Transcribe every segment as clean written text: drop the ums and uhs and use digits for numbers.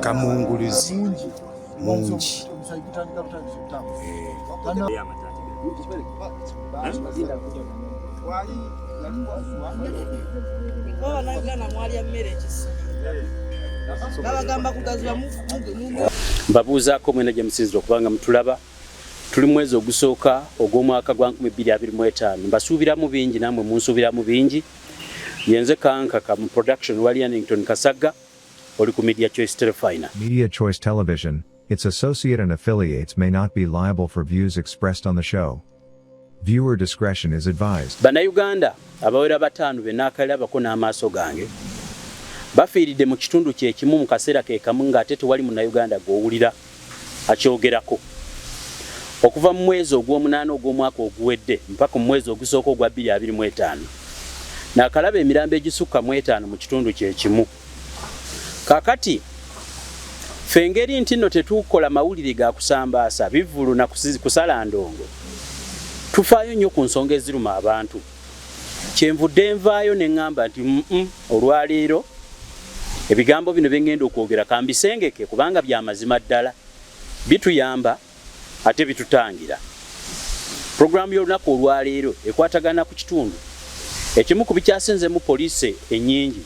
kamunguluzi mungi. Mbabuuzaako mwena gye musinzira okubanga mutulaba. Tuli mwezi ogusooka ogw'omwaka gwa 2025. Mbasuubiramu bingi namwe munsuubiramu bingi. Yenze Kankaka mu production wali Annington Kasagga oli ku Media Choice Telefina. Media Choice Television, its associate and affiliates may not be liable for views expressed on the show. Viewer discretion is advised. Bannayuganda abawera bataano be naakalabako n'amaaso gange bafiiridde mu kitundu kyekimu mu kaseera ke kamu ng'ate tewali munnayuganda gw'owulira akyogerako. Okuva mu mwezi ogw'omunaana ogw'omwaka oguwedde mpaka mu mwezi ogusooka ogwa 2025 naakalaba emirambo egisukka mu 5 mu kitundu kyekimu. Kakati ffe ngeri nti nno tetukola mawulire ga kusambaasa bivvulu na kusala ndongo. Tufaayo nnyo ku nsonga eziruma abantu. Kyenvudde nvaayo ne ŋŋamba nti olwaleero ebigambo bino bye ŋŋenda okwogera kambisengeke kubanga bya mazima ddala. Bituyamba ate bitutangira. Programu y'olunaku olwaleero ekwatagana ku kitundu ekimu ku bikyasinzemu poliisi ennyingi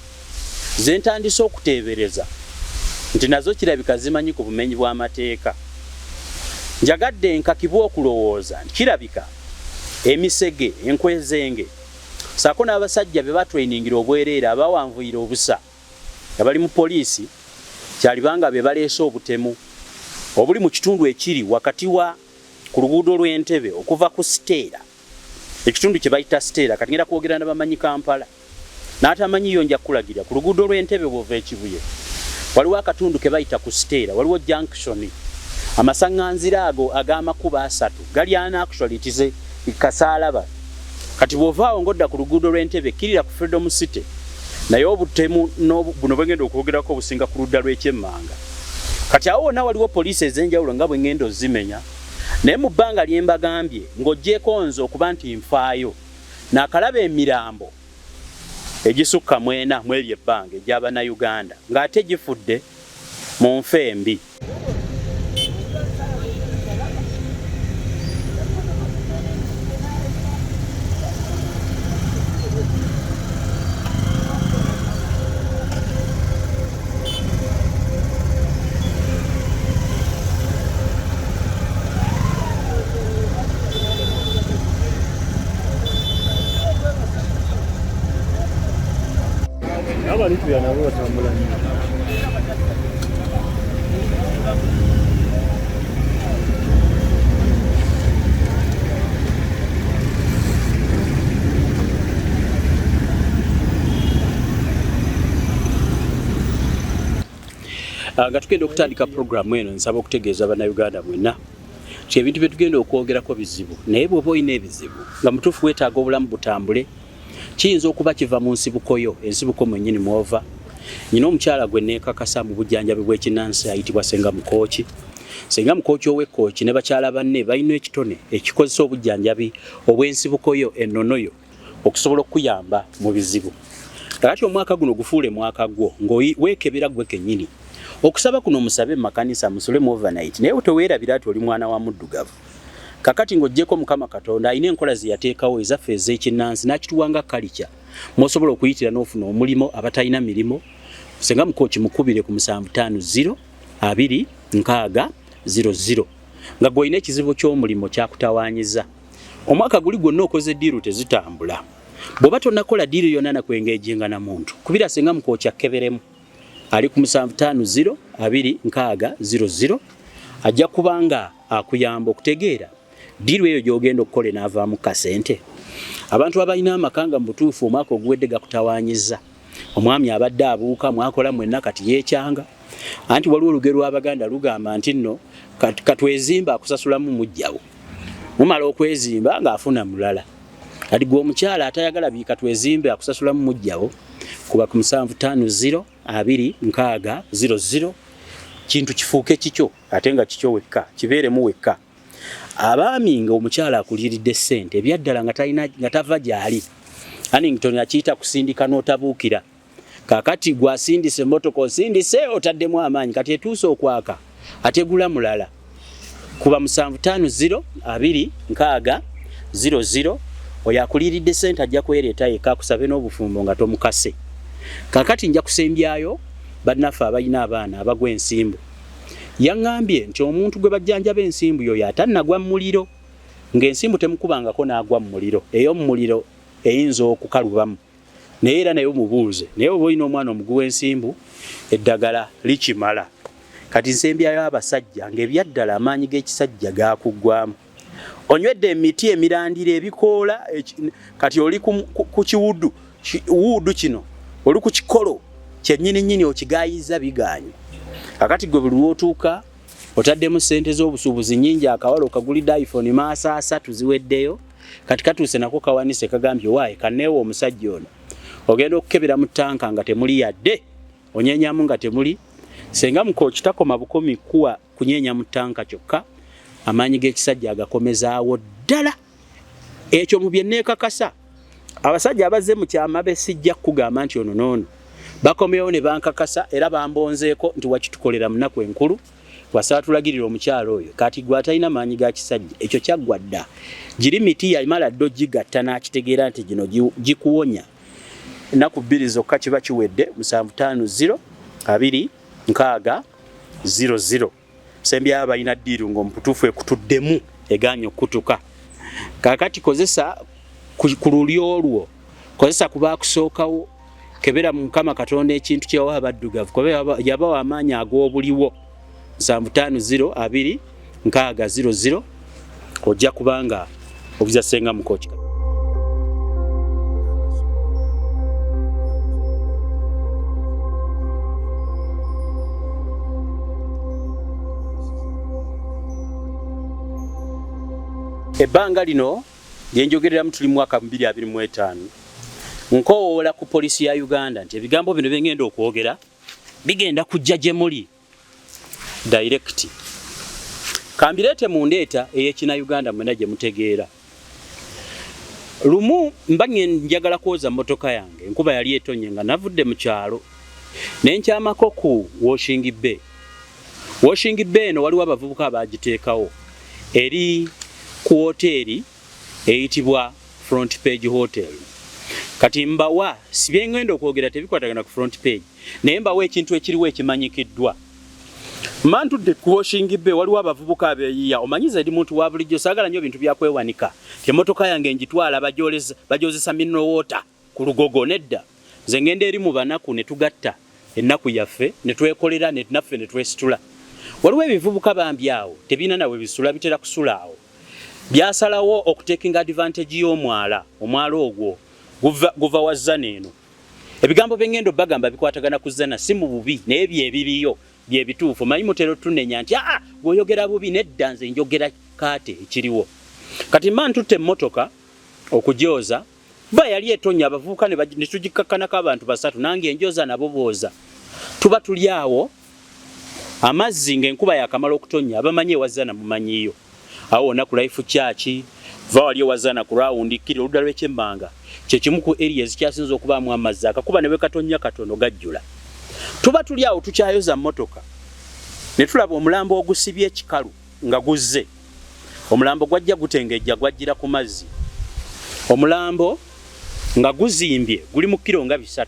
zentandise okuteebereza nti nazo kirabika zimanyi ku bumenyi bw'amateeka. Njagadde nkakibwa okulowooza nti kirabika emisege enkwezenge saako n'abasajja be batrainingira obwereere abawanvuyira obusa abali mu poliisi kyalibanga be baleese obutemu obuli mu kitundu ekiri wakati wa ku luguudo lw'Entebbe okuva ku Steera ekitundu kye bayita Steera kati ngenda kwogera n'abamanyi Kampala n'atamanyi yo nja kulagira ku luguudo lw'Entebbe bw'ova ekibuye waliwo akatundu ke bayita ku Steera waliwo junction amasaŋŋanzira ago ag'amakuba 3 gali ana actually Kasaalaba kati bw'ovaawo ng'odda ku luguudo lw'Entebbe kirira ku Freedom City naye obutemu buno bwengenda okwogerako obusinga ku ludda lw'ekyemmanga. Kati awo wonna waliwo poliisi ez'enjawulo nga bwe ngenda ozimenya naye mu bbanga lye mbagambye ng'oggyeko nze okuba nti nfaayo naakalaba emirambo egisukka mu 4 mu eryo ebbanga egy'Abannayuganda ng'ate gifudde mu nfa embi. Nga tugenda okutandika programu eno nsaba okutegeeza Bannayuganda mwenna nti ebintu bye tugenda okwogerako bizibu naye bw'oba olina ebizibu nga mutuufu weetaaga obulamu butambule kiyinza okuba kiva mu nsibukoyo ensibuko mwennyini mwova. Nyina omukyala gwe neekakasa mu bujjanjabi bw'ekinnansi ayitibwa Senga Mukooki. Senga Mukooki ow'Ekkooki ne bakyala banne balina ekitone ekikozesa obujjanjabi obw'ensibukoyo ennonoyo okusobola okuyamba mu bizibu. Kakati omwaka guno gufuule mwaka gwo ng'weekebera gwe kennyini. Okusaba kuno musabe mu makanisa musule mu overnight naye toweerabira ati oli mwana wa muddugavu. Kakati ng'oggyeko Mukama Katonda alina enkola ze yateekawo ezaffe ez'ekinnansi n'akituwanga kalica mw'osobola okuyitira n'ofuna omulimo abatalina mirimo. Senga Mukooki mukubire ku 750 26000 nga gw'olina ekizibu ky'omulimo kyakutawaanyiza. Omwaka guli gwonna okoze ddiiru tezitambula. Bw'oba tonnakola ddiiru yonna nakwengeejinga na muntu kubira Senga Mukooki akkeberemu ali ku 750 26000 ajja kubanga akuyamba okutegeera ddiiru eyo gy'ogenda okukola n'avaamu kasente. Abantu abalina amakanga mu butuufu omwaka oguwedde gakutawaanyiza. Omwami abadde abuuka mwakola mwenna kati yeekyanga anti waliwo olugero lw'Abaganda lugamba nti nno katwezimba akusasulamu mujjawo mumala okwezimba ng'afuna mulala. Kati gwe omukyala atayagala bikatwezimbe akusasulamu mujjawo kuba ku 750 26000 kintu kifuuke kikyo ate nga kikyo wekka kibeeremu wekka. Abaami nga omukyala akuliridde ssente ebyaddala nga tava gy'ali Annington akiyita kusindika n'otabuukira kakati gwasindise motoka osindise otaddemu amaanyi kati etuuse okwaka ategula mulala kuba 750260 oyo akuliridde sente ajja kwereeta eka kusabe n'obufumbo nga tomukase kakati nja kusembyayo bannaffe abalina abaana abagwa ensimbu yaŋŋambye nti omuntu gwe bajjanjaba ensimbu yoyo atannagwa mu muliro ng'ensimbu temukubangako n'agwa mu muliro ey'omu muliro eyinza okukalubamu naye era naye omubuuze naye oba olina omwana omuguwa ensimbu eddagala likimala kati nsembyayo abasajja ng'ebyaddala amaanyi g'ekisajja gaakuggwamu onywedde emiti emirandira ebikoola kati oli ku kiwuddu kino oli ku kikolo kyennyini okigayiza biganye kakati gwe buli lwotuuka otaddemu ssente z'obusuubuzi nnyingi akawala okagulidde iPhone maasa 3 ziweddeyo kati katuuse nako kawanise kagambye waaye kanneewo omusajja ono ogenda okukebera mu ttanka nga temuli yadde onyenyamu nga temuli senga mukooki takoma bukomi kuwa kunyenya mu ttanka kyokka amaanyi g'ekisajja agakomezaawo ddala ekyo mu bye neekakasa abasajja abazze mu kyama besijja kugamba nti ono noono bakomewo ne bankakasa era bambonzeeko nti wakitukolera munaku enkulu wasaba tulagirira omukyalo oyo kati gwe atalina maanyi ga kisajja ekyo kyaggwa dda giri miti yamala ddo gigatta n'akitegeera nti gino gikuwonya ennaku 2 zokka kiba kiwedde 750260 sembyayo balina ddiiru ng'omuputuufu ekutuddemu eganya okutuka kakati kozesa ku lulyo olwo kozesa ku baakusookawo kebera mu Mukama Katonda ekintu kyewa abaddugavu kuba yabawa amaanyi ag'obuliwo 750260 ojja kubanga obuza senga mukooki ebbanga lino lyenjogerera mu tuli mu mwaka 2025 nkowoola ku poliisi ya Uganda nti ebigambo bino bengenda okwogera bigenda kujja gye muli direct kambireete mu ndeeta ey'ekina Uganda mwena gye mutegeera lumu mbanye njagala kwoza mmotoka yange enkuba yali etonye nga navudde mu kyalo nenkyamako ku Washing Bay eno waliwo abavubuka abagiteekawo eri ku hoteri eyitibwa Front Page Hotel kati mbawa sibyengenda okwogera tebikwatagana ku front page naye mbawa ekintu ekiriwo ekimanyikiddwa mantudde ku Washing Bay waliwo abavubuka abeeyiya omanyiza eri muntu wa bulijjo saagala nnyo ebintu byakwewanika emmotoka yange njitwala bajozesa minnowoota ku lugogo nedda nze ngenda eri mu banaku ne tugatta ennaku yaffe ne twekolera naffe ne twesitula waliwo ebivubuka bambi awo tebiina nawe bisula bitera kusula awo byasalawo okutekinga advantage y'omwala ogwo guva wa Zana eno ebigambo bengendo bagamba bikwatagana ku Zana si mu bubi naye byebiriyo byebituufu manyi mutero tunenya nti gwoyogera bubi nedda nze njogera kaate ekiriwo kati mantutte emmotoka okujooza ba yali etonya abavubuka ne tugikakkanako abantu basatu nange enjoza nabo booza tuba tuli awo amazzi ng'enkuba yakamala okutonya abamanyi ewa Zana mumanyiyo awo wonna ku Life Church va wali ewa Zana ku rawundi kiri oludda lw'ekyemmanga kyekimu ku areas kyasinza okubaamu amazzi akakuba ne bwe katonya katono gajjula tuba tuli awo tukyayoza mmotoka ne tulaba omulambo ogusibye ekikalu nga guzze omulambo gwajja gutengejja gwajjira ku mazzi omulambo nga guzimbye guli mu kiro nga 3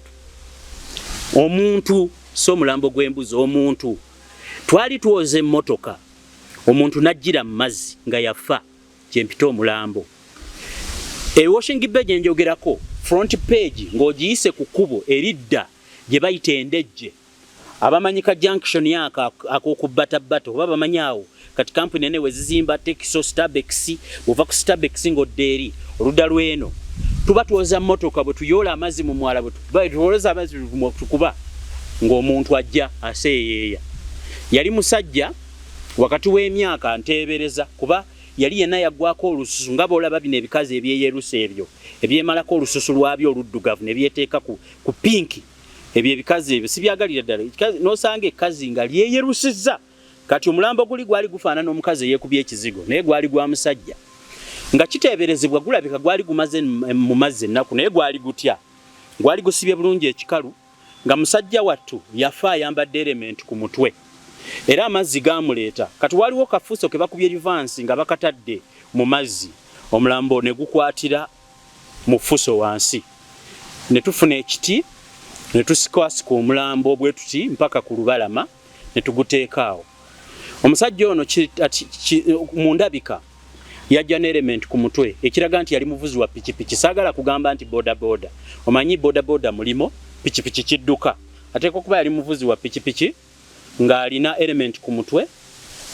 omuntu so omulambo gw'embuzi omuntu twali tuwoze emmotoka omuntu najjira mu mazzi nga yafa kyempita omulambo Washing Bay gye njogerako front page ng'ogiyise ku kkubo eridda gye bayita endejje abamanyika junction yaka ak'okubbatabata oba bamanyawo kati kampuni ene wezizimba Texo Starbex ova ku Starbex ng'oddeeri oludda lw'eno tuba tuwoza mmotoka bwe tuyoola amazzi mu mwala bwe tuwoza amazzi tukuba ng'omuntu ajja aseeyeeya yali musajja wakati w'emyaka nteebereza kuba yali yenna yaggwako olususu nga boolaba bino ebikazi ebyeyerusa ebyo ebyemalako olususu lwabyo oluddugavu ne byeteeka ku pinki ebyo ebikazi ebyo sibyagalira ddala n'osanga ekkazi nga lyeyerusizza kati omulambo guli gwali gufaanana omukazi eyeekubye ekizigo naye gwali gwa musajja nga kiteeberezebwa gulabika gwali gumaze mu mazzi ennaku naye gwali gutya gwali gusibye bulungi ekikalu nga musajja wattu yafa ayambadde element ku mutwe era amazzi gamuleeta kati waliwo kafuso ke bakubye advance nga bakatadde mu mazzi omulambo ne gukwatira mu fuso wansi ne tufuna ekiti ne tusikwasika omulambo bwe tuti mpaka ku lubalama ne tuguteekaawo omusajja ono mu ndabika yajja ne element ku mutwe ekiraga nti yali muvuzi wa pikipiki saagala kugamba nti bodaboda omanyi bodaboda mulimo pikipiki kidduka ateeka okuba yali muvuzi wa pikipiki ng'alina element ku mutwe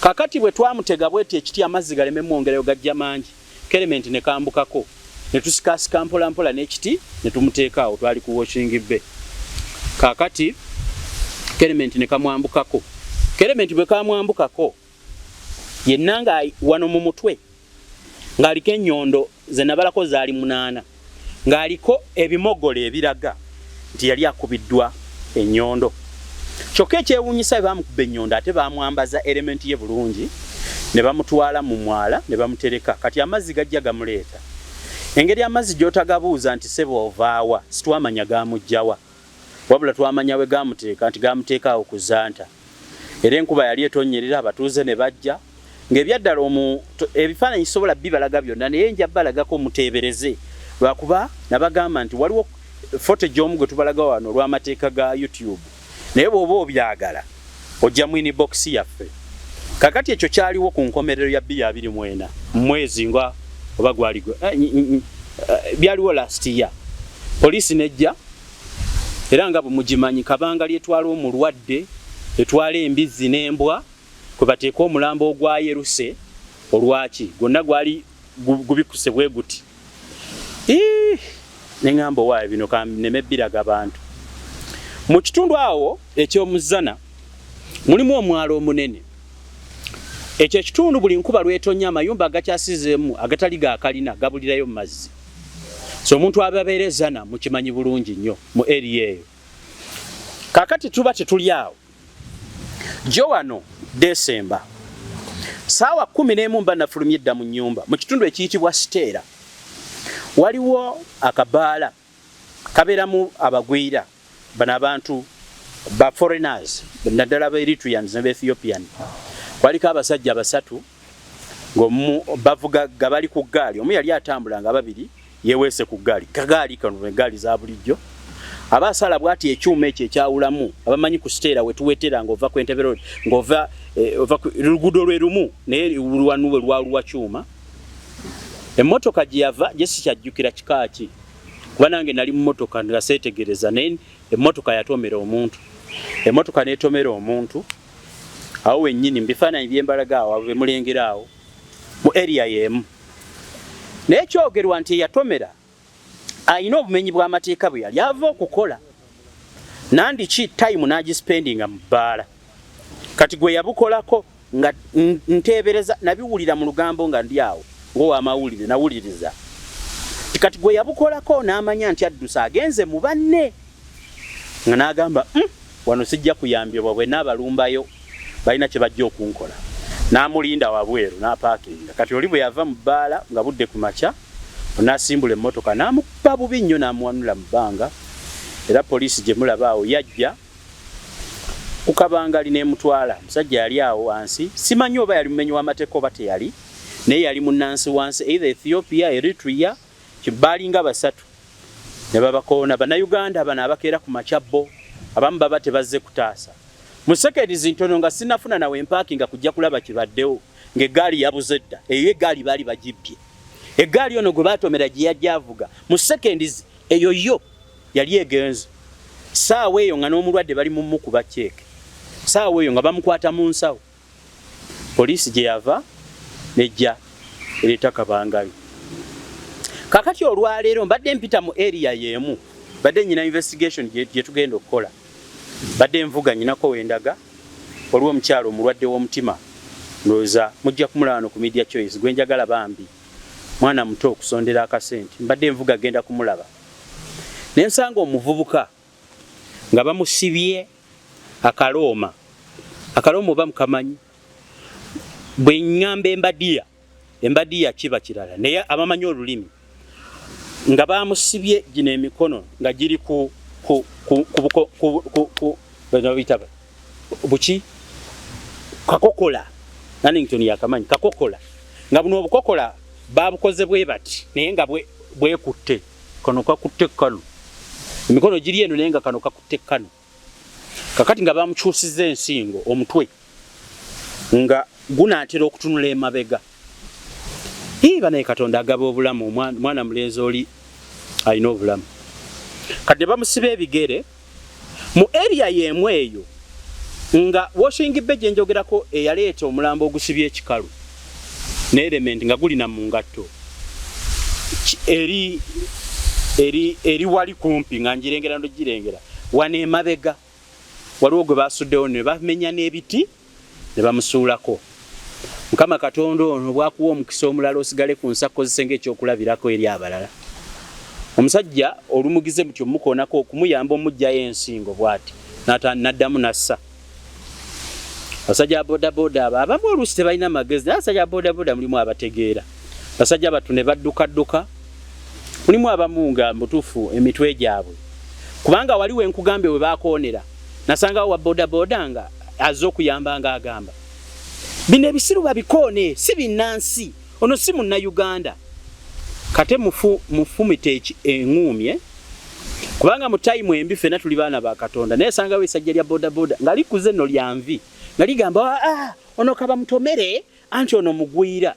kakati bwe twamutega bweti ekiti amazzi galeme mwongereyo gajja mangi element ne kambukako ne tusikasika mpola mpola n'ekiti ne tumuteekaawo twali ku washing bay kakati element ne kamwambukako element bwe kamwambukako yenna nga wano mu mutwe ng'aliko ennyondo ze nabalako zaali 8 ng'aliko ebimogole ebiraga nti yali akubiddwa ennyondo kyokka ekyewuunyisa bwe bamukuba ennyondo ate bamwambaza element ye bulungi ne bamutwala mu mwala ne bamutereka kati amazzi gajja gamuleeta engeri amazzi gy'otagabuuza nti sebo ovaawa situwamanya gamugjawa wabula twamanya we gamuteeka nti gamuteekaawo ku zanta era enkuba yali etonyerera abatuuze ne bajja ng'ebyaddala ebifaananyi sobola bibalaga byonna naye nja balagako muteebereze lwakuba nabagamba nti waliwo footage omu gwe tubalaga wano olw'amateeka ga YouTube naye bw'oba obyagala ojja mu inbox yaffe kakati ekyo kyaliwo ku nkomerero ya 2024 mwezi nga oba gwali byaliwo last year poliisi nejja era nga bumugimanyi kabanga lyetwala omulwadde etwala embizi n'embwa kwe bateeka omulambo ogwa yeruse olwaki gonna gwali gubikuse bwe guti neŋŋamba owaayo bino kaneme biraga abantu mu kitundu awo eky'omuzana mulimu omwalo omunene ekyo ekitundu buli nkuba lwetonya amayumba agakyasizeemu agatali gaakalina gabulirayo mu mazzi so omuntu ababeera ezana mukimanyi bulungi nnyo mu area eyo kakati tuba tetuli awo jo wano Desemba saawa 11 mba nafulumye edda mu nnyumba mu kitundu ekiyitibwa Siteera waliwo akabaala kabeeramu abagwira bano abantu ba foreigners naddala ba Eritreans ne ba Ethiopian waliko abasajja 3 ng'omu bavuga gabali ku ggaali omu yali atambula nga 2 yeweese ku ggaali kagaali kano eggaali za bulijjo abasala bwati ekyuma ekyo ekyawulamu abamanyi ku Siteera wetuwetera ng'ova ku Entebbe Road ng'ova ku luguudo lwe lumu naye luwanuwe lwaluwa kyuma emmotoka gye yava gye sikyajjukira kikaaki kuba nange nali mu mmotoka nga seetegereza naye emmotoka yatomera omuntu emmotoka n'etomera omuntu awo wennyini mbifaananyi byembalaga awo be mulengera awo mu area y'emu naye kyogerwa nti yatomera ayina obumenyi bw'amateeka bwe yali ava okukola nandi ki time n'agispendinga mu bbaala kati gwe yabukolako nga nteebereza nabiwulira mu lugambo nga ndi awo ng'owamawulire nawuliriza kati gwe yabukolako n'amanya nti addusa agenze mu banne nga n'agamba wano sijja kuyambibwa bwe n'abalumbayo balina kye bajja okunkola n'amulinda wabweru n'apaakinga kati oli bwe yava mu bbaala nga budde ku makya n'asimbula emmotoka n'amukuba bubi nnyo n'amuwanula mu bbanga era poliisi gye mulaba awo yajja ku kabangali n'emutwala musajja yali awo wansi simanyi oba yali mumenyi w'amateeka oba teyali naye yali munnansi wansi either Ethiopia Eritrea kibaalinga 3 ne babakoona bannayuganda bano abakeera ku makyabbo abamu baba tebazze kutaasa mu seconds ntono nga sinafuna nawe empaakinga kujja kulaba kibaddewo ng'eggaali yabuze dda eyo eggaali baali bagibbye eggaali ono gwe baatomera gye yajja avuga mu seconds eyo yo yali egenze saawa eyo nga n'omulwadde bali mu mukuba kyeke saawa eyo nga bamukwata mu nsawo poliisi gye yava nejja ereeta kabangali kakati olwaleero mbadde mpita mu area y'emu badde nyina investigation gye tugenda okukola badde nvuga nyinako wendaga waliwo omukyalo omulwadde w'omutima ndowooza mujja kumulaba ku Media Choice gwe njagala bambi mwana muto okusondera akasente mbadde nvuga genda kumulaba nensanga omuvubuka nga bamusibye akalooma oba mukamanyi bwe ngambe embadiya kiba kirala naye abamanyi olulimi nga bamusibye gino emikono nga giri ku bano bitaba buchi kakokola Nannington yakamanyi kakokola nga buno obukokola babukoze bwe bati naye nga bwekutte kano kakutte kano emikono giri eno naye nga kano kakutte kano kakati nga bamukyusiza ensingo omutwe nga gunaatera okutunula emabega banaye Katonda agaba obulamu mwana mulenzi oli alina obulamu kati bamusiba ebigere mu area yemu eyo nga washing bay gye njogerako eyaleeta omulambo ogusibye ekikalu ne element nga gulina mu ngatto eri wali kumpi nga njirengera ndo girengera wane emabega waliwo gwe basuddewo ne bamenya n'ebiti ne bamusuulako Mukama Katonda ono bwakuwa omukisa omulala osigale ku nsako zisenge ekyokulabirako eri abalala omusajja olumugize mutyo mukoonako okumuyamba omujjayo ensingo bwati naddamu nassa basajja bodaboda abamu oluusi tebalina amagezi basajja bodaboda mulimu abategeera basajja batu ne badduka mulimu abamu nga mutuufu emitwe gyabwe kubanga waliwo enkugambe we bakoonera nasangawo wa bodaboda nga azze okuyamba nga agamba bino ebisiru babikoone si binnansi ono si munna Uganda kate mufumite enguumye kubanga mu time embi fena tuli baana ba Katonda naye sangawo esajja lya bodaboda nga likuze no lyanvi nga ligamba ono kaba mutomere anti ono mugwira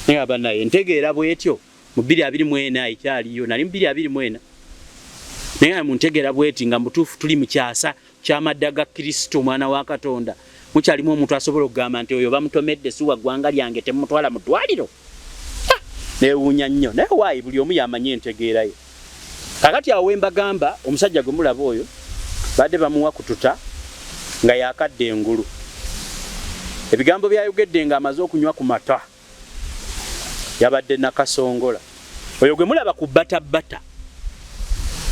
naye abanaye ntegeera bwetyo mu 2024 ikyaliyo nali mu 2024 naye muntegeera bweti nga mutuufu tuli mu kyasa ky'amadda ga Kristo mwana wa Katonda mukyalimu omuntu asobola okugamba nti oyo bamutomedde si wa ggwanga lyange temutwala mu ddwaliro neewuunya nnyo naye waayi buli omu yamanye entegeerayo kakati awo wembagamba omusajja gwe mulaba oyo badde bamuwa kututa nga yakadde engulu ebigambo byayogedde nga amaze okunywa ku mata yabadde nakasongola oyo gwe mulaba ku batabata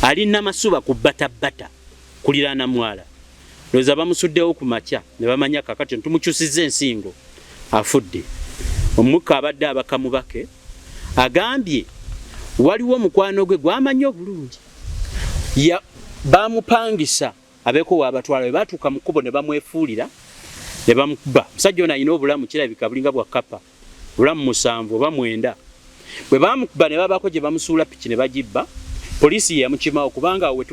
alina masuba ku batabata kuliraana mwala loza bamusuddewo ku makya ne bamanya kakati tumukyusiza ensingo afudde omukka abadde abakamubake agambye waliwo mukwano gwe gwamanya obulungi bamupangisa abeko wabatwala we batuuka mu kkubo ne bamwefuulira ne bamukuba musajja ono alina obulamu kirabika bulinga bwa kapa bulamu 7 oba 9 bwe bamukuba ne babako gye bamusuula piki ne bagibba polisi yamukimawo kubanga we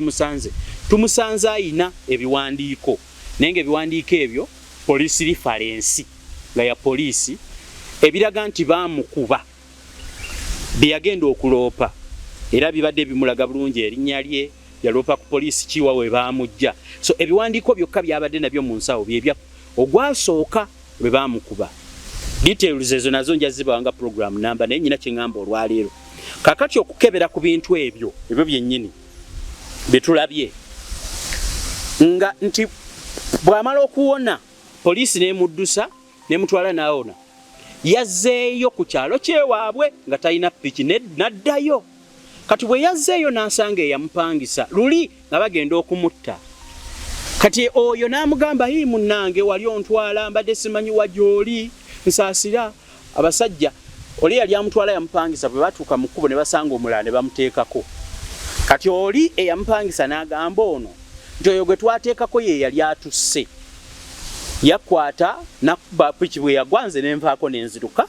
tumusanze ayina ebiwandiiko naye nga ebiwandiiko ebyo polisi reference nga ya polisi ebiraga nti bamukuba byagenda okuloopa era bibadde bimulaga bulungi erinnya lye yaloopa ku polisi kiwa we baamujja so ebiwandiiko byokka byabadde nabyo mu nsawo byebya ogwasooka bwe baamukuba details ezo nazo njazibawanga program namba naye nyina kyeŋŋamba olwaleero kakati okukebera ku bintu ebyo byennyini betulabye nga nti bw'amala okuwona polisi n'emuddusa n'emutwala n'awona yazzeeyo ku kyalo kyewaabwe nga talina piki n'addayo kati bwe yazzeeyo n'asanga eyamupangisa luli nga bagenda okumutta kati oyo n'amugamba hii munnange wali ontwala mbadde simanyi wagyoli nsaasira abasajja oli yali amutwala yamupangisa bwe batuuka mu kkubo ne basanga omulala ne bamuteekako kati oli eyamupangisa n'agamba ono nti oyo gwe twateekako ye yali atusse yakwata nakuba piki bwe yagwanze n'envaako n'enziruka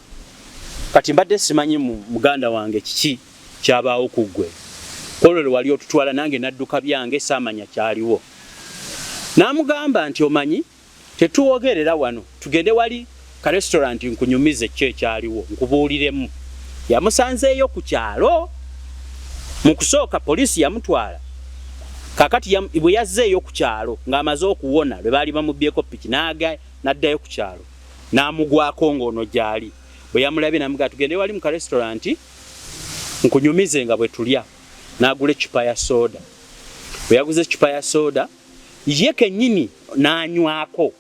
kati mbadde simanyi muganda wange kiki kyabaawo ku ggwe olwo wali otutwala nange nadduka byange saamanya kyaliwo n'amugamba nti omanyi tetuwogerera wano tugende wali ka restaurant nkunyumize kyo ekyaliwo nkubuuliremu yamusanzeeyo ku kyalo mu kusooka polisi yamutwala kakati bwe yazzeeyo ku kyalo ng'amaze okuwona lwe baali bamubbyeko piki n'addayo ku kyalo n'amugwako ng'ono gyali bwe yamulabye n'amugamba tugende wali mu ka restaurant nkunyumize nga bwe tulya n'agula eccupa ya soda bwe yaguze eccupa ya soda ye kennyini n'anywako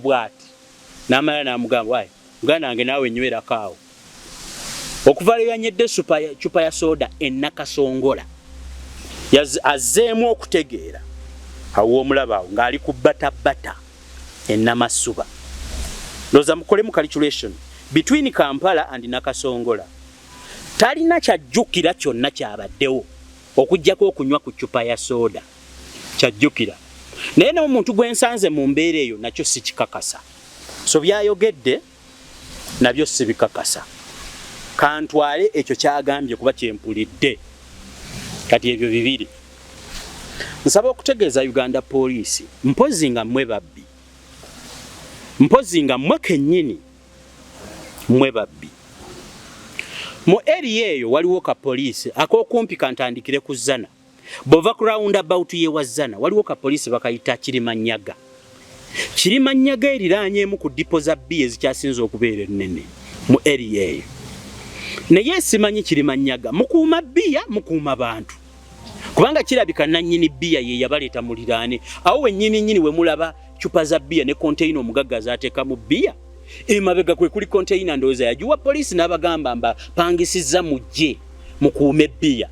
bw'ati n'amala n'amugamba waayi muganda wange naawe nywerako awo okuva lwe yanywedde eccupa ya soda ennakasongola azzeemu okutegeera awo omulaba awo ng'ali ku batabata ennamasuba ndowooza mukolemu calculation between Kampala and Nakasongola talina kyajjukira kyonna kyabaddewo okujjako okunywa ku ccupa ya soda kyajjukira naye n'omuntu gwe nsanze mu mbeera eyo nakyo si kikakasa so byayogedde nabyo si bikakasa kantwale ekyo kyagambye kuba kyempulidde kati ebyo bibiri nsaba okutegeeza Uganda Police mpozi nga mmwe babbi mpozi nga mmwe kennyini mmwe babbi mu area eyo waliwo ka police ak'okumpi kantandikire ku Zana bova ku roundabout ye wa Zana waliwo ka police bakayita Kirimanyaga eriraanyeemu ku dipo za bbi ezikyasinza okubeera ennene mu area eyo naye simanyi Kirimanyaga mukuuma bbiya mukuuma bantu kubanga kirabika nannyini bbiya ye yabaleeta muliraane awo wennyini we mulaba cupa za bbiya ne container omugagga zaateeka mu bbiya emabega kwe kuli container ndowooza yagiwa poliisi n'abagamba mba pangisizza mujje mukuume bbiya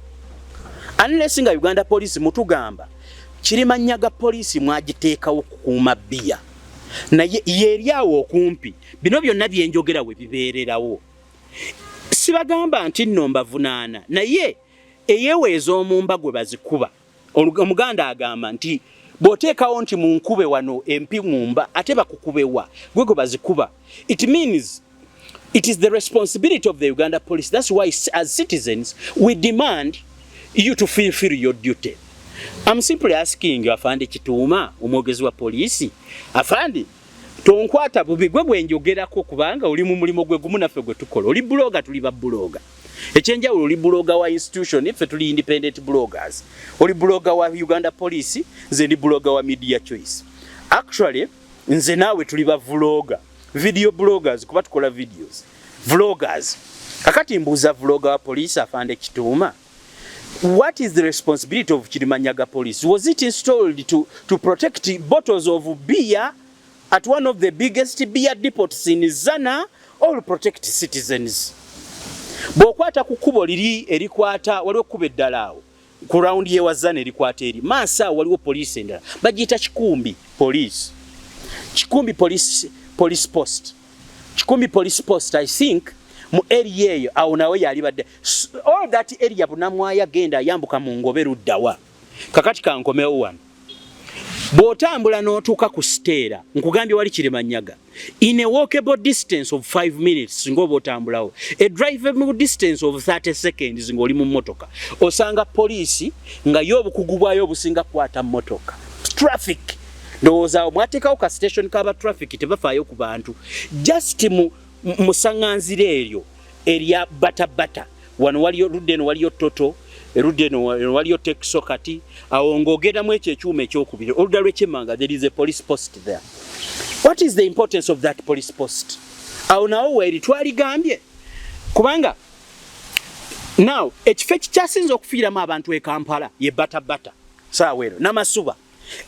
unless nga Uganda Police mutugamba Kirimanyaga poliisi mwagiteekawo kukuuma bbiya naye yeri awo okumpi bino byonna byenjogera we bibeererawo sibagamba nti nno mbavunaana naye eyeweeza omumba gwe bazikuba omuganda agamba nti bw'oteekawo nti mu nkube wano empi mumba ate bakukubewa gwe bazikuba it means it is the responsibility of the Uganda Police. That's why as citizens we demand you to fulfill your duty. I'm simply asking you afande Kituuma omwogezi wa polisi afande tonkwata bubi gwe bwenjogerako kubanga oli mu mulimo gwe gumu naffe gwe tukola oli blogger tuli ba blogger ekyenjawulo oli blogger wa institution iffe tuli independent bloggers oli blogger wa Uganda Police nze ndi blogger wa Media Choice actually nze naawe tuli ba vlogger video bloggers kuba tukola videos vloggers kakati mbuuza vlogger wa police afande Kituuma what is the responsibility of Kirimanyaga Police? Was it installed to protect bottles of beer at one of the biggest beer depots in Zana or protect citizens? Bokwata kukubo liri erikwata waliwo kuba eddala awo ku round ye wa Zana erikwata eri masa waliwo police endala bagiyita Kikumbi police post Kikumbi police post I think mu area eyo awo nawe yali badde all that area bunamwaya genda yambuka mu Ngobe luddawa kakati kankomewo wano bw'otambula n'otuuka ku Steera nkugambye wali Kirimanyaga in a walkable distance of 5 minutes ng'oba otambulawo a drivable distance of 30 seconds ng'oli mu mmotoka osanga poliisi nga y'obukugu bwayo obusinga kwata mmotoka traffic ndowooza mwateekawo ka station kaba traffic tebafaayo ku bantu just musanganzira eryo erya batabata wano waliyo Rudden waliyo Toto Rudden waliyo Texo kati awo ng'ogeramu ekyo ekyuma ekyokubiri oludda lw'ekyemmanga there is a police post there. What is the importance of that police post? Awo nawo weeri twaligambye kubanga now ekifo ekikyasinza okufiiramu abantu e Kampala ye batabata saawero n'amasuba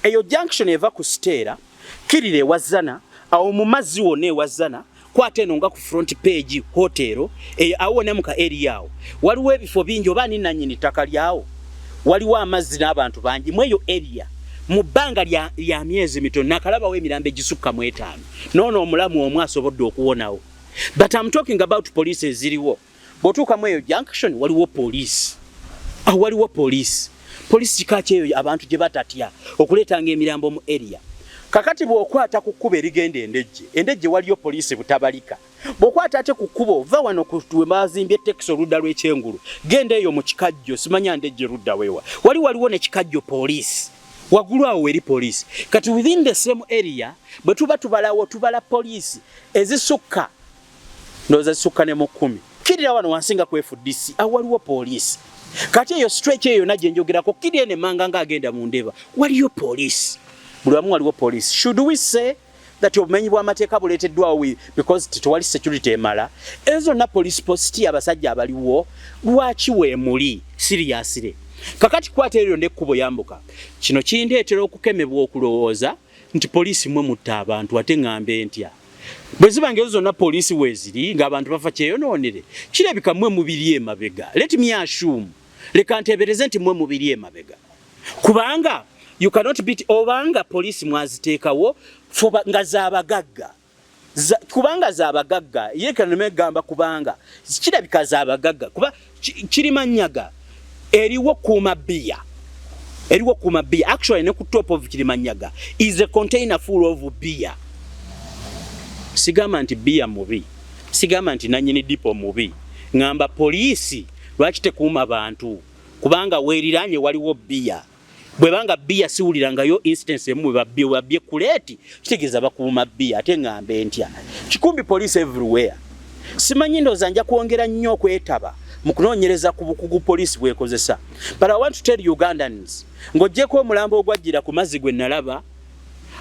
eyo junction eva ku Steera kirira ewa Zana awo mu mazzi wonna ewa Zana kwate eno nga ku front page hotel awo ne muka area awo waliwo ebifo bingi oba nina nyini ttaka lyawo waliwo amazzi n'abantu bangi mweyo area mu bbanga lya myezi mitono nakalabawo emirambo egisukka mu 5 noono omulamu omwe asobodde okuwonawo but I'm talking about police eziriwo bw'otuuka mu eyo junction waliwo police waliwo police kika kyeyo abantu gye batatya okuleetanga emirambo mu area kakati bw'okwata ku kkubo erigenda endejje waliyo poliisi butabalika bw'okwata ate ku kkubo va wano kutuwe bazimbye Texo oludda lw'ekyengulu genda eyo mu kikajjo simanya ndejje ludda weewa waliwo ne kikajjo poliisi waggulu awo eri poliisi kati within the same area bwe tuba tubalawo tubala poliisi ezisukka ndowooza zisukka ne mu 10 kirira wano wansinga ku FDC waliwo poliisi kati eyo stretch eyo najje njogerako kirira ne manga ng'agenda mu Ndeba waliyo poliisi buli wamu waliwo police. Should we say that obumenyi bw'amateeka buleeteddwawo because tewali security emala ezo na police post abasajja abaliwo lwaki weemuli seriously kakati kwata eryo n'ekkubo yambuka kino kindeetera okukemebwa okulowooza nti poliisi mwe mutta abantu ate ng'ambe ntya bwe ziba ngezo zonna poliisi weeziri ng'abantu bafa kyeyonoonere kirabika mwe mubiri emabega let me assume leka nteebereze nti mwe mubiri emabega kubanga you cannot beat obanga police mwaziteekawo nga zaabagagga kubanga zaabagagga yeka nemegamba kubanga kirabika zaabagagga kuba Kirimanyaga eriwo kuma bia actually ne ku top of Kilimanyaga is a container full of beer. Sigamba nti beer mubi, sigamba nti nanyini dipo mubi, ngamba polisi lwaki tekuuma bantu kubanga weeriranye waliwo beer. Bwebanga beer siwuliranga yo instance emu babye kuleti kitegeeza bakuuma beer ate ngambe ntya kikumbi police everywhere. Simanyi ndoza nja kuongera nnyo kwetaba mukunoonyereza ku bukugu police bwekozesa. But I want to tell Ugandans ngojjeko omulambo ogwajjira ku mazzi gwe nalaba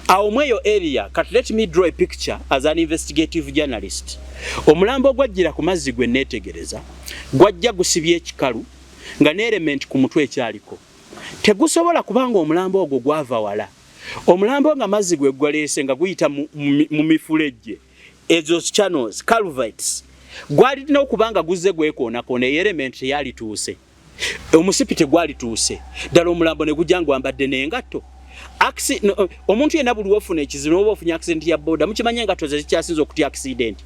awo mweyo area kat let me draw a picture as an investigative journalist. Omulambo ogwajjira ku mazzi gwe neetegereza gwajja gusibye ekikalu nga ne element ku mutwe ekyaliko. Tegusobola kubanga omulambo ogwo gwava wala. Omulambo nga mazzi gwe gwaleese nga guyita mu mifulejje ezo channels culverts gwali no kubanga guze gwekona kona element yali tuuse. Omusipi tegwali tuuse. Dala omulambo ne gujangwa ambadde n'engatto. Omuntu yena buli wofuna ekizibu oba ofunye accident ya boda mukimanye engatto ze zikyasinza okutya accident.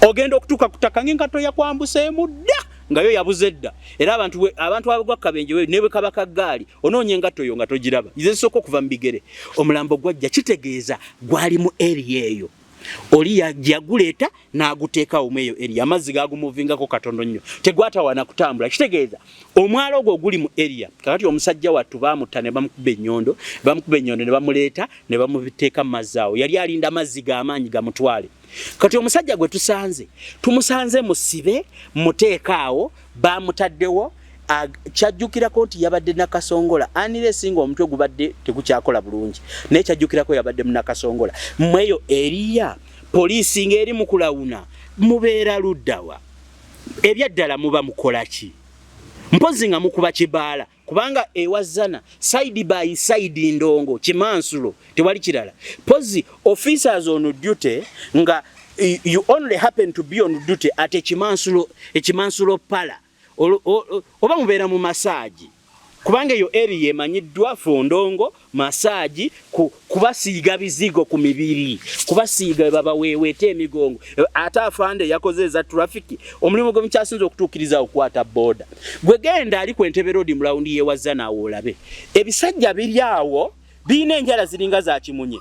Ogenda okutuka kutaka ng'engatto yakwambuseemu dda nga yo yabuze dda. Era abantu abagwa kabenje we nebwe kabaka gaali onoonye engatto yo nga togiraba. Ize soko kuva mu bigere. Omulambo gwajja kitegeeza gwali mu area eyo. Oli yaguleeta n'aguteeka omweyo area amazzi gagumuvingako katondo nnyo tegwatawana kutambula kitegeeza omwalo ogwo guli mu area kakati omusajja wattu baamutta ne bamukuba enyondo ne bamuleeta ne bamubiteeka mu mazzi awo yali alinda amazzi g'amaanyi gamutwale kati omusajja gwe tumusanze musibe muteekaawo baamutaddewo kyajjukirako nti yabadde nakasongola anire singa omutwe gubadde tegukyakola bulungi naye kyajjukirako yabadde munakasongola mweyo eriya poliisi ng'eri mu kulawuna mubeera luddawa ebyaddala muba mukola ki mpozi nga mukuba kibaala kubanga ewazana side by side ndongo kimansulo tewali kirala pozi officers on duty nga you only happen to be on duty at ekimansulo pala oba mubeera mu massage kubanga yo area emanyiddwa fondongo massage kubasiiga bizigo ku mibiri kubasiiga babaweewete emigongo ate afande yakoze za traffic omulimu gwe mukyasinza okutuukiriza okwata boda gwe genda ali ku Entebbe Road mu lawundi yewaza naawo olabe ebisajja biri awo biina enjala ziringa za kimunye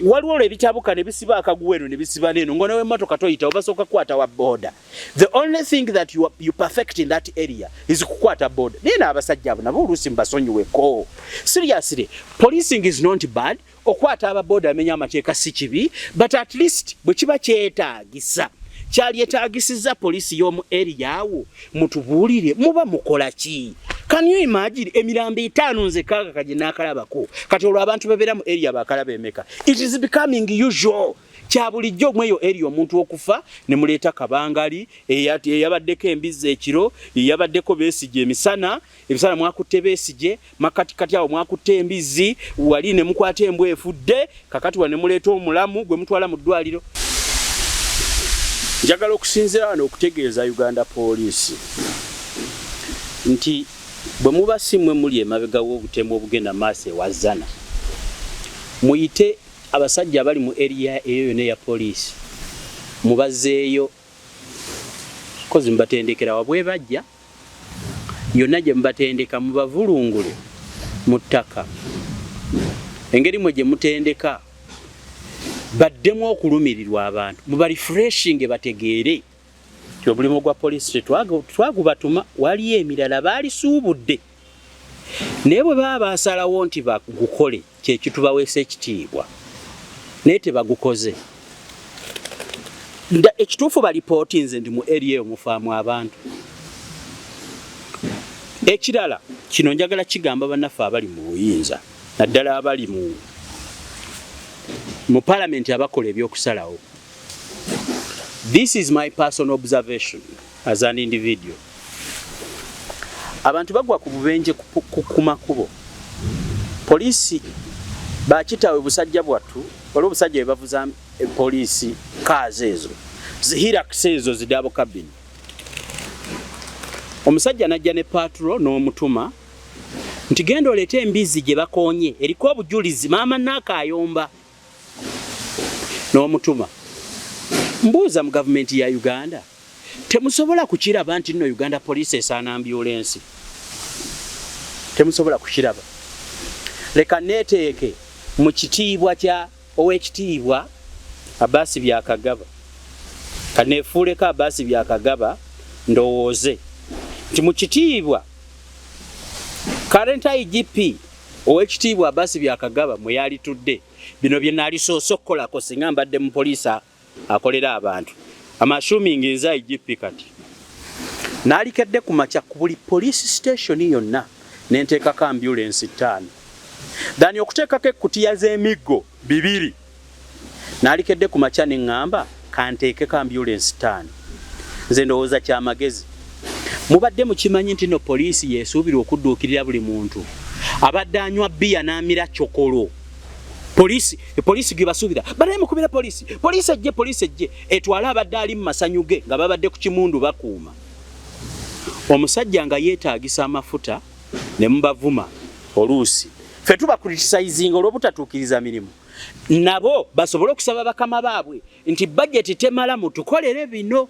waliwo ebitabuka ne bisiba akaguwero ne bisiba neno ngone we moto katoyita obasooka kwata wa boda. The only thing that you perfect in that area is kukwata boda. Nina abasajja abo nabo oluusi mbasonyiweko. Seriously, policing is not bad. Okwata aba boda amenya amateeka si kibi, but at least bwe kiba kyetaagisa kyali yetaagisiza polisi y'omu area awo mutubuulire muba mukola ki? Can you imagine emirambo 5 nze kaka kaje nakalabako kati olwo abantu babeera mu area bakalaba emeka. It is becoming usual. Kya bulijjo mweyo area omuntu okufa ne muleeta kabangali eyabaddeko embizi ekiro eyabaddeko Besigye emisana ebisana mwakutte Besigye makati kati awo mwakutte embizi wali ne mukwata embwa efudde kakati wa ne muleeta omulamu gwe mutwala mu ddwaliro. Njagala okusinzira wano okutegeeza Uganda Police nti bwe muba simwe muli emabega w'obutemu obugenda maaso ewazana muyite abasajja abali mu area eyo yonna eya poliisi mubazeeyo kozi mubatendekera wabwe bajja yonna gye mubatendeka mubavulungule mu ttaka engeri mwe gye mutendeka baddemu okulumirirwa abantu muba refreshing bategeere omulimu gwa poliisi twagubatuma waliyo emirala baalisuubudde naye bwe baba basalawo nti bagukole kyekitubaweesa ekitiibwa naye tebagukoze ekituufu balipooti nze ndi mu area eyo mufaamu abantu. Ekirala kino njagala kigamba bannaffe abali mu buyinza naddala abali mu parliament abakola ebyokusalawo. This is my personal observation as an individual. Abantu bagwa ku bubenje ku makubo. Polisi bakitawe busajja bwattu waliwo busajja bwe bavuza polisi kaazi ezo zihirax ezo zidabo cabin. Omusajja najja ne patrol n'omutuma nti genda oleete embizi gye bakonye eriko obujulizi maama Nakayomba n'omutuma. Mbuuza mu gavumenti ya Uganda temusobola kukiraba nti nno Uganda Police esaana ambulance temusobola kushiraba. Leka neteeke mu kitiibwa kya owekitiibwa Abbas Byakagaba. Kanefuuleko Abbas Byakagaba ndowooze nti mu kitiibwa current IGP owekitiibwa Abbas Byakagaba mwe yalitudde bino bye nalisoose okukolako singa mbadde mu poliisi akolera abantu. I'm assuming nze IGP kati. Nalikedde ku makya ku buli police station yonna nenteekako ambulance 5. Dani okuteekako ekkutiya z'emiggo 2. Nalikedde ku makya ne ŋŋamba kanteekeko ambulance 5. Nze ndowooza kya magezi. Mubadde mukimanyi nti no poliisi yesuubira okudduukirira buli muntu. Abadde anywa bbiya n'amira chokolo. Poliisi gye basuubira. Banaye mukubira poliisi. Poliisi ejje. Etwala abadde ali mu masanyu ge nga babadde ku kimundu bakuuma. Omusajja nga yeetaagisa amafuta ne mubavuma oluusi. Ffe tuba criticizinga olw'obutatuukiriza mirimu. Nabo basobole okusaba bakama baabwe nti budget temala mutukolere bino.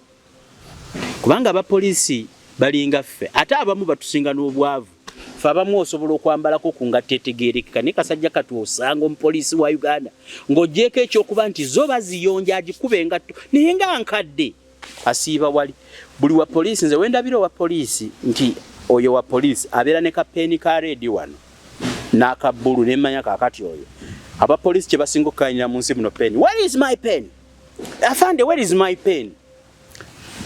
Kubanga abapoliisi balinga ffe. Ate abamu batusinga n'obwavu. Ffe abamu osobola okwambalako ku ngatta etegeerekeka ne kasajja kati osanga omupoliisi wa Uganda ng'oggyeko ekyokuba nti zo baziyonja agikube engatto naye nga nkadde asiiba wali. Buli wa poliisi nze wendabira wa poliisi nti oyo wa poliisi abeera ne kapeeni ka reedi wano n'akabbulu nemmanya kaakati oyo. Abapoliisi kye basinga okukanyira mu nsi muno pen. Where is my pen? Afande, where is my pen?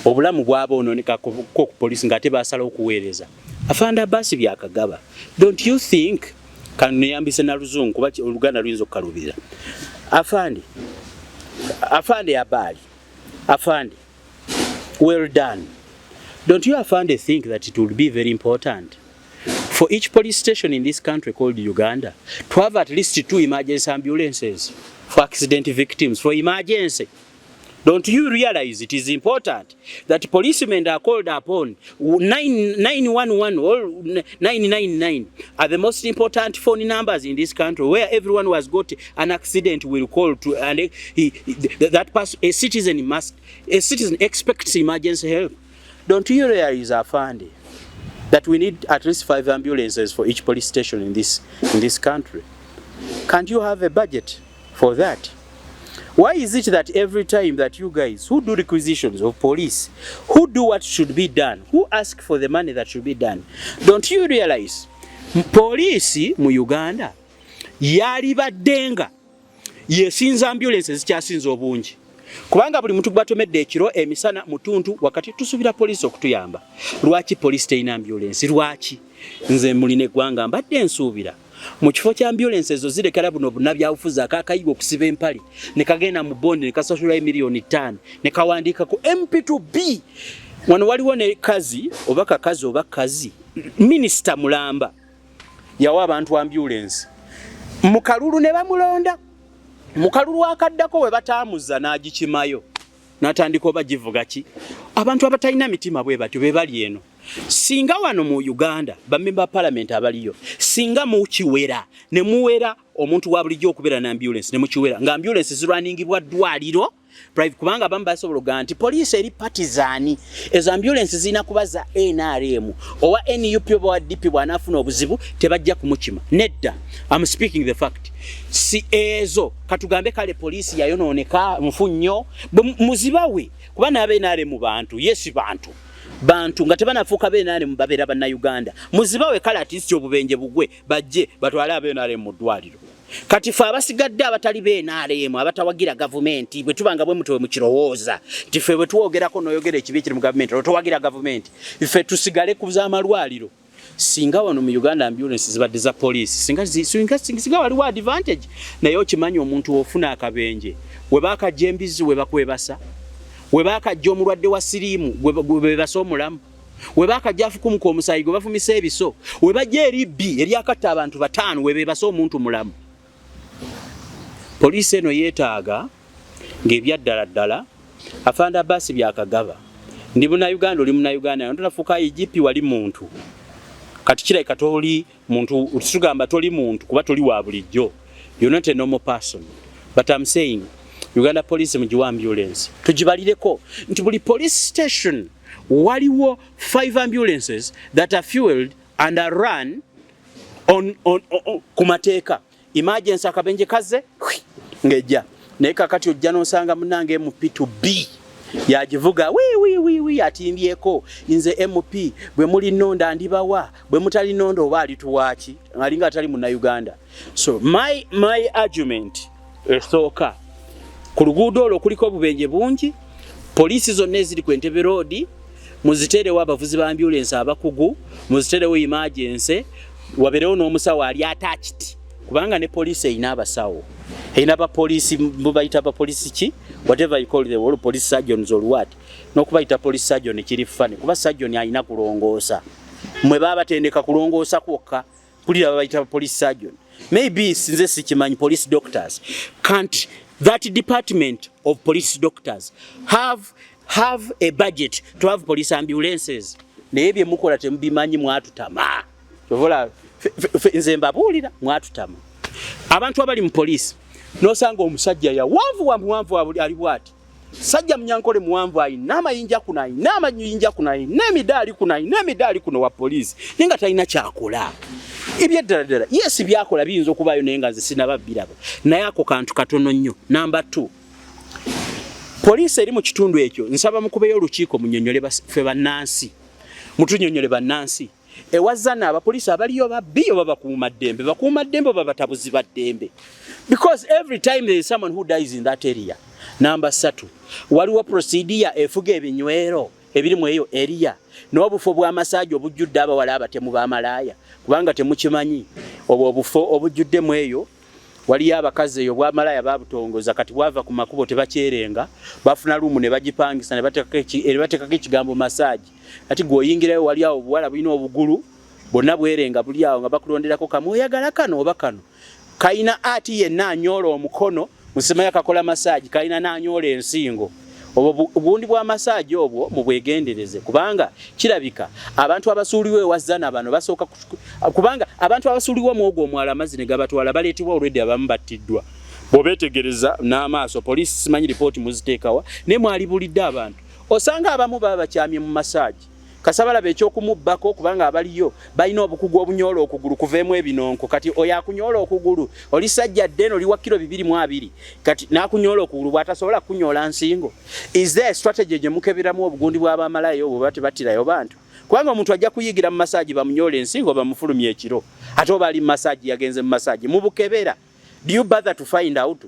Obulamu bwabo ononeka ku poliisi ng'ate baasala okuweereza. Afande Abbas Byakagaba, don't you think kaneyambise na luzungu kuba Oluganda luyinza okukalubirira. Afande Abali. Afande, well done. Don't you Afande think that it would be very important for each police station in this country called Uganda to have at least 2 emergency ambulances for accident victims, for emergency? Don't you realize it is important that policemen are called upon? 911 or 999 are the most important phone numbers in this country, where everyone who has got an accident will call to, and that person, a citizen expects emergency help. Don't you realize, Afande, that we need at least 5 ambulances for each police station in this country? Can't you have a budget for that? Why is it that every time that you guys who do requisitions of police, who do what should be done, who ask for the money that should be done, don't you realize police mu Uganda yali baddenga yesinza ambulances kyasinza obungi? Kubanga buli muntu gwatomedde ekiro emisana mutuntu wakati tusubira police okutuyamba. Lwaki police teyina ambulance? Lwaki? Nze muline gwanga mbadde nsuubira mu kifo kya ambulance ezo zirekala buno bunabyabufuza akakayigo okusiba empali ne kagenda mu bondi ne kasasula emiliyoni 5 ne kawandiika ku MP2B. Wano waliwo ne kazi oba kakazi oba kazi Minister Mulamba yawa abantu ambulance mu kalulu ne bamulonda mu kalulu akaddako we bataamuza n'agikimayo n'atandika oba givuga ki. Abantu abatalina mitima bwe batyo be bali eno. Singa wano mu Uganda bamemba parliament abaliyo singa mukiwera ne muwera omuntu wa bulijjo okubeera na ambulance ne mukiwera nga ambulance zirwaningibwa ddwaliro private kubanga bamba basobola ganti police eri partisan ezo ambulance zina kubaza NRM owa NUP owa DP bwanafuna obuzibu tebajja kumukima nedda. I'm speaking the fact. Si ezo katugambe kale police yayononeka mfunyo muzibawe kuba nabe NRM bantu yesi bantu nga tebanafuuka beenaale mu babeera banna Uganda muzibawe kale atiisi obubenje bugwe bajje batwale abeenaale mu ddwaliro. Kati fe abasigadde abatali beenaale abatawagira gavumenti bwe tubanga bwe mutwe mu kirowooza nti ffe bwe tuwogerako n'oyogera ekibi kiri mu gavumenti otowagira gavumenti ffe tusigale ku z'amalwaliro. Singa wano mu Uganda ambulance zibadde za police singa waliwo advantage naye okimanyi omuntu ofuna akabenje we baakajja embizi we bakwebasa we baakajja omulwadde wa siriimu gwe basa omulamu we baakajja afukumuka omusayi gwe bafumisa ebiso we bajja eribbi eryakatta abantu 5 we bebasa omuntu mulamu. Poliisi eno yeetaaga ng'ebyaddala Afande Abbas Byakagaba ndi Munnayuganda oli Munnayuganda ntonafuuka IGP wali muntu kati kirabika toli muntu tugamba toli muntu kuba toli wa bulijjo. You're not a normal person, but I'm saying Uganda Police mujiwa ambulance tujibalireko nti buli police station waliwo 5 ambulances that are fueled and are run kumateeka emergency akabenje kaze ngeja naye kakati ojja nosanga munange MP2B yagivuga wi atimbyeko nze MP bwe muli nonda ndibawa bwe mutali nondo oba alituwaki alinga atali mu Uganda. So my argument esooka ku luguudo olwo kuliko obubenje bungi, poliisi zonna eziri ku Entebbe Road muziterewo abavuzi ba ambulance abakugu, muziterewo emergency, waberewo n'omusawo ali attached kubanga ne poliisi erina abasawo, erina abapoliisi bayita abapoliisi ki whatever you call them, all police surgeons or what, n'okubayita police surgeon kiri fane kuba surgeon alina kulongoosa, mwe baba batendeka kulongoosa kwokka kulira bayita police surgeon. Maybe since sikimanyi police doctors can't that department of police doctors have a budget to have police ambulances. Nebye mukola temubimanyi mwatutama. Tovola nze mbabuulira mwatutama. Abantu abali mu police nosanga omusajja ya wanvu ali bwati. Sajja Munyankole muwanvu ayina amayinja kuno ayina amanyinja kuno ayina emidaali kuno ayina emidaali kuno wa police ninga talina kyakola. Ebyeddala yes byakola biyinza okubayo naye nga nze sinababbirako naye ako kantu katono nnyo. Number 2, police eri mu kitundu ekyo nsaba mukubeyo olukiiko munnyonnyole ffe bannansi mutunnyonnyole bannansi ewazana abapoliisi abaliyo babbi oba bakuuma ddembe oba batabuzi ba ddembe, because every time there is someone who dies in that area. Number 3, waliwo procedure efuga ebinywero ebiri mu eyo area n'obufo bw'amasaaji obujjudde abawala abatemu b'amalaaya kubanga temukimanyi obwo obufo obujjudde mu eyo waliyo abakazi eyo bw'amalaaya babutongoza kati bwava ku makubo tebakyerenga bafuna lumu ne bagipangisa ne bateekako ekigambo masaaji ati gw'oyingirayo wali awo obuwala bulina obugulu bonna bwerenga buli awo nga bakulonderako kamu oyagala kano oba kano kayina ati yenna anyoola omukono musimaya kakola masaaji kayina n'anyoola ensingo. Obwo obundi bwa masaaji obwo mubwegendereze kubanga kirabika abantu abasuuliwe wazana bano basooka kubanga abantu abasuuliwe mu ogwo omwala amazzi ne gabatwala baleetibwa already abamu battiddwa bw'obeetegereza n'amaaso poliisi simanyi ripooti muziteekawa ne mwali bulidde abantu osanga abamu baba bakyamye mu masaaji kasabala bekyokumubbako kubanga abaliyo balina obukugu obunyoola okugulu kuveemu ebinonko kati oyo akunyoola okugulu oli sajja ddeno oli wa kilo 220 kati n'akunyoola okugulu bw'atasobola kunyoola nsingo. Is there a strategy gye mukeberamu obugundi bw'abamalayo obwo batebattirayo bantu kubanga omuntu ajja kuyigira mu masaaji bamunyoole ensingo bamufulumye ekiro ate oba ali mu masaaji yagenze mu masaaji mubukebera. Do you bother to find out?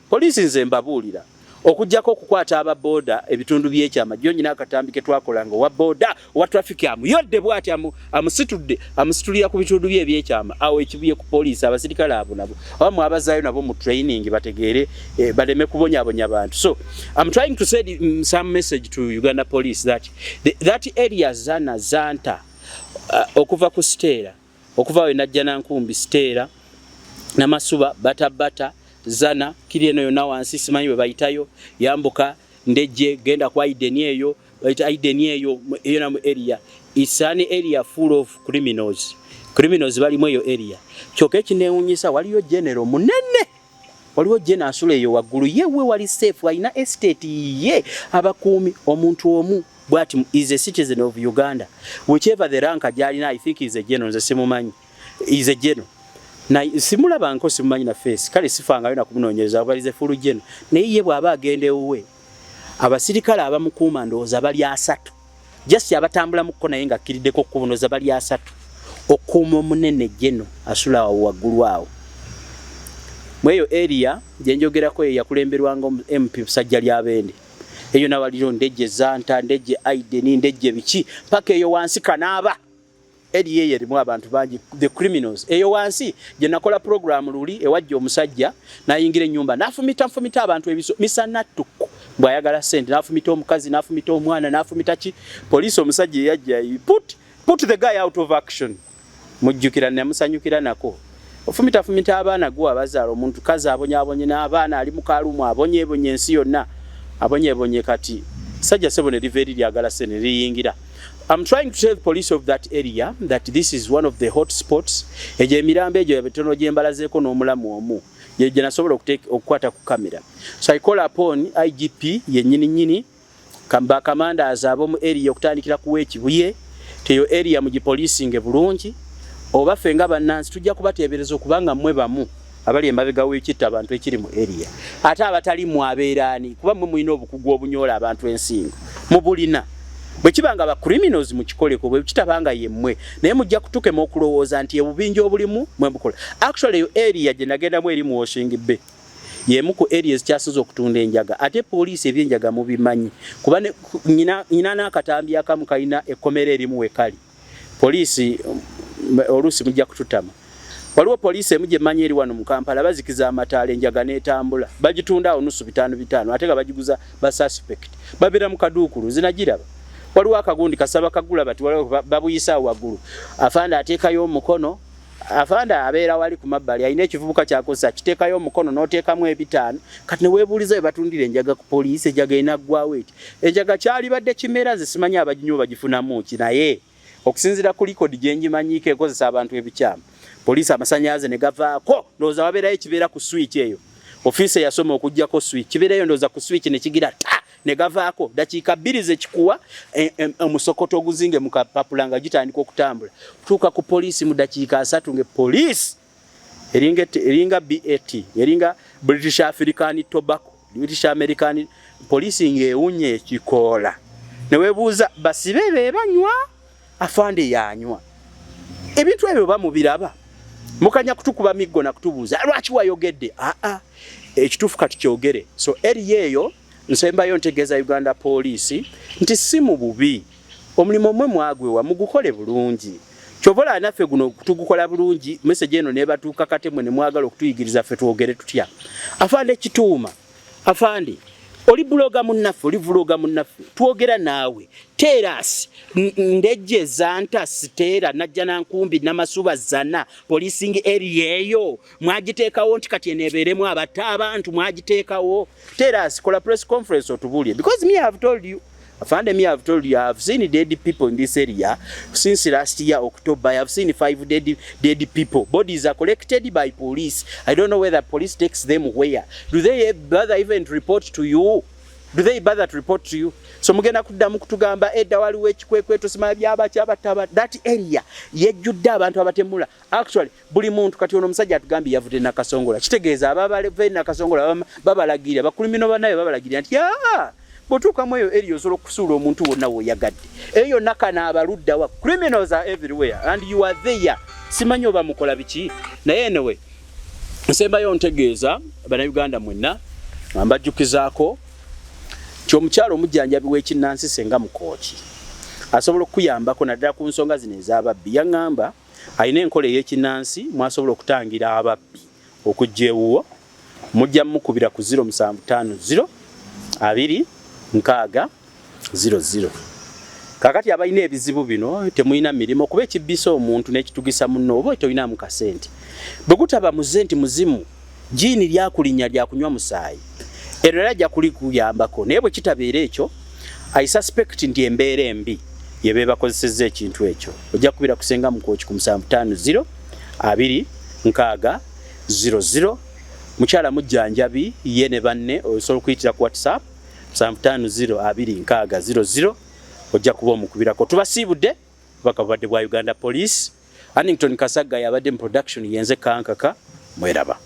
Poliisi nze mbabuulira okujjako okukwata ababoda ebitundu by'ekyama gyonyina akatambike twakolanga wa boda wa traffic yodde bwati amusitulira ku bitundu by'ekyama awo ekibuye ku poliisi abasirikale abo nabo abamu abazaayo nabo mu training bategeere baleme kubonyabonya abantu. So I'm trying to send some message to Uganda police that that area zana zanta okuva ku Steera okuva we najja Nankumbi Steera Namasuba Bata zana kiri eno yonna wansi simanyi bwe bayitayo yambuka Ndejje genda kwa Aiden eyo bayita Aiden eyo na mu area is an area full of criminals bali mu eyo area kyokka ekineewunyisa waliyo general munene waliwo general asula eyo waggulu yewe wali safe alina estate ye abakuumi omuntu omu bwati is a citizen of Uganda whichever the rank ajalina I think is a general nze simumanyi is a general na simulaba nko simumanyi na face kale sifangayo na kumunoonyereza abalize fulu jeno naye ye bw'aba agende uwe abasirikale abamukuuma ndowooza bali 3 just abatambula muko naye nga akkiriddeko kubunoza bali 3 okuuma omunene jeno asula waggulu awo mweyo area gyenjogerako yakulemberwanga MP Sajja Lyabende eyo nawaliro Ndejje Zanta Ndejje Aiden Ndejje biki paka eyo wansi kanaaba eri yerimu abantu bangi the criminals eyo wansi je nakola program luli ewajja omusajja nayingira ennyumba nafumita abantu ebiso misana tukku bwayagala sente nafumita omukazi nafumita omwana nafumita ki police omusajja yajja put the guy out of action mujjukira namusanyukira nako ofumita abaana gwo abazaala omuntu kazi abonye n'abaana ali mu kaalumu abonye ensi yonna abonye kati sajja sebone liveri lyagala sene liyingira. I'm trying to tell the police of that area that this is one of the hot spots. Eje emirambe ejo yabetono gyembalazeeko n'omulamu omu. Yeje nasobola okukwata ku kamera. So I call upon IGP yennyini kamba commanders ab'omu area okutandikira ku Wekibuye teyo area mu policing bulungi oba ffe nga bannansi tujja kubateebereza okubanga mmwe bamu abali emabega w'ekitta abantu ekiri mu area ate abatali mu abeeraani kuba mmwe mulina obukugu obunyoola abantu ensingo mubulina bwe kibanga ba criminals mu kikoleko bwe kitabanga yemmwe naye mujja kutukema okulowooza nti ebubinja obulimu mwe bukola actually yo area gye nagendamu eri mu Washing Bay yemu ku areas kyasoza okutunda enjaga ate poliisi ebyenjaga mubimanyi kuba nyina n'akatambi akamu kalina ekkomera erimu wekali poliisi oluusi mujja kututama waliwo poliisi emu gye mmanyi eri wano mu Kampala bazikiza amataala enjaga n'etambula bagitunda awo nusu 5 ate nga bagiguza ba suspect babeera mu kaduukulu zinagiraba waliwo akagundi kasaba kagula bati waliwo babuyisa waggulu afanda ateekayo omukono afanda abeera wali ku mabbali alina ekivubuka kyakosa kiteekayo omukono n'oteekamu 5 kati ne weebuuliza batundira enjaga ku poliisi enjaga enaggwawo eti enjaga kyali badde kimera zisimanyi abaginywa bagifunamu ki naye okusinzira ku likodi gye ngimanyiiko ekozesa abantu ebikyamu poliisi amasannyalaze ne gavaako ndowooza wabeerayo kibeera ku switch eyo ofiisi yasoma okuggyako switch kibeerayo ndowooza ku switch ne kigira ta ne gavaako dakiika 2 zekikuwa omusokoto oguzinge mu kapapula nga gitandika okutambula kutuuka ku poliisi mu dakiika 3 nge poliisi eringa BAT eringa British African Tobacco British American poliisi ng'ewunye ekikoola ne weebuuza basibe be banywa afande yanywa ebintu ebyo bamubiraba mukanya kutukuba miggo na kutubuuza lwaki wayogedde ekituufu kati kyogere so eri eyo nsembayo ntegeeza Uganda Police nti si mu bubi omulimu mmwe mwagwewa mugukole bulungi kyobola naffe guno tugukola bulungi message eno nebatuuka katemwe ne mwagala okutuyigiriza ffe twogere tutya afande kituuma afande oli bloga munnaffe oli vloga munnaffe twogera naawe teras ndeje zanta stera najja nankumbi namasuba zana policing area eyo mwagiteekawo nti kati enebeeremu abantu mwagiteekawo teras kola press conference otubulye because me I have told you afande me I have told you I have seen dead people in this area since last year October I have seen 5 dead people bodies are collected by police I don't know whether police takes them where do they bother even report to you so mugenda kuddamu kutugamba edda waliwo ekikwekweto simanya byabakyabataba that area yejjudde abantu abatemula actually buli muntu kati ono omusajja atugambye yavudde nakasongola kitegeeza ababale nakasongola babalagirira bakulimino banaye babalagirira nti botuuka mu eyo eri osobola okusuula omuntu wonna w'oyagadde eyo nakana abaludda wa criminals are everywhere and you are there simanyi oba mukola biki naye anyway nsembayo ntegeeza bannayuganda mwenna mbajjukizaako kyomukyalo omujjanjabi w'ekinnansi senga mukooki asobola okuyambako naddala ku nsonga zino ez'ababbi yaŋŋamba alina enkola ey'ekinnansi mwasobola okutangira ababbi okujja ewuwo mujja mukubira ku 0750 2 kakati abalina ebizibu bino temulina mirimo kuba ekibbisa omuntu n'ekitugisa munno oba tolinamu kasente bwe gutaba muze nti muzimu jiini lyakulinya lyakunywa musaayi era ajja kulikuyambako naye bwe kitabeera ekyo I suspect nti embeera embi yebe bakozesezza ekintu ekyo ojja kubira kusenga mukooki ku 0750 2 6 mukyala mujjanjabi ye ne banne osobola okuyitira ku WhatsApp 0750 2 6 ojja kuba omukubirako tubasiibudde bakabadde bwa Uganda Police Annington Kasaga yabadde mu production yenze kankaka mweraba